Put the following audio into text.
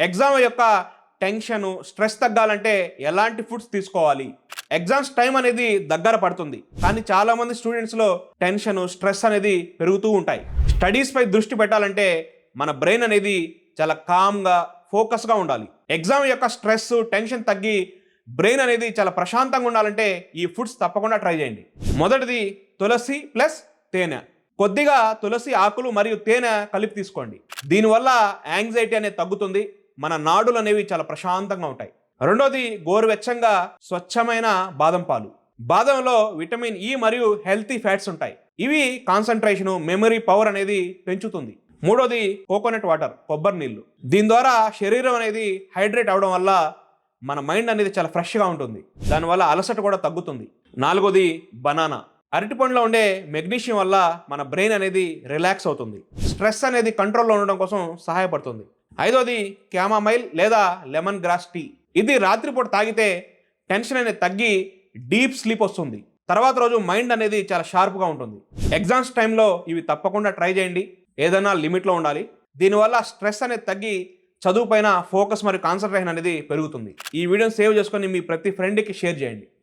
Exam యొక్క tension, stress తగ్గాలంటే ఎలాంటి ఫుడ్స్ తీసుకోవాలి? ఎగ్జామ్స్ టైం అనేది దగ్గర పడుతుంది, కానీ చాలామంది స్టూడెంట్స్లో టెన్షన్, స్ట్రెస్ అనేది పెరుగుతూ ఉంటాయి. స్టడీస్పై దృష్టి పెట్టాలంటే మన బ్రెయిన్ అనేది చాలా కామ్గా, ఫోకస్గా ఉండాలి. ఎగ్జామ్ యొక్క స్ట్రెస్, టెన్షన్ తగ్గి బ్రెయిన్ అనేది చాలా ప్రశాంతంగా ఉండాలంటే ఈ ఫుడ్స్ తప్పకుండా ట్రై చేయండి. మొదటిది తులసి ప్లస్ తేనె. కొద్దిగా తులసి ఆకులు మరియు తేనె కలిపి తీసుకోండి. దీనివల్ల యాంగ్జైటీ అనేది తగ్గుతుంది, మన నాడులు అనేవి చాలా ప్రశాంతంగా ఉంటాయి. రెండోది గోరువెచ్చంగా స్వచ్ఛమైన బాదం పాలు. బాదంలో విటమిన్ ఇ మరియు హెల్తీ ఫ్యాట్స్ ఉంటాయి. ఇవి కాన్సన్ట్రేషన్, మెమరీ పవర్ అనేది పెంచుతుంది. మూడోది కోకోనట్ వాటర్, కొబ్బరి నీళ్ళు. దీని ద్వారా శరీరం అనేది హైడ్రేట్ అవడం వల్ల మన మైండ్ అనేది చాలా ఫ్రెష్గా ఉంటుంది, దానివల్ల అలసట కూడా తగ్గుతుంది. నాలుగోది బనానా. అరటిపండులో ఉండే మెగ్నీషియం వల్ల మన బ్రెయిన్ అనేది రిలాక్స్ అవుతుంది, స్ట్రెస్ అనేది కంట్రోల్లో ఉండడం కోసం సహాయపడుతుంది. ఐదోది క్యామమైల్ లేదా లెమన్ గ్రాస్ టీ. ఇది రాత్రిపూట తాగితే టెన్షన్ అనేది తగ్గి డీప్ స్లీప్ వస్తుంది, తర్వాత రోజు మైండ్ అనేది చాలా షార్ప్గా ఉంటుంది. ఎగ్జామ్స్ టైంలో ఇవి తప్పకుండా ట్రై చేయండి, ఏదైనా లిమిట్లో ఉండాలి. దీనివల్ల స్ట్రెస్ అనేది తగ్గి చదువు పైన ఫోకస్ మరియు కాన్సన్ట్రేషన్ అనేది పెరుగుతుంది. ఈ వీడియోని సేవ్ చేసుకొని మీ ప్రతి ఫ్రెండ్కి షేర్ చేయండి.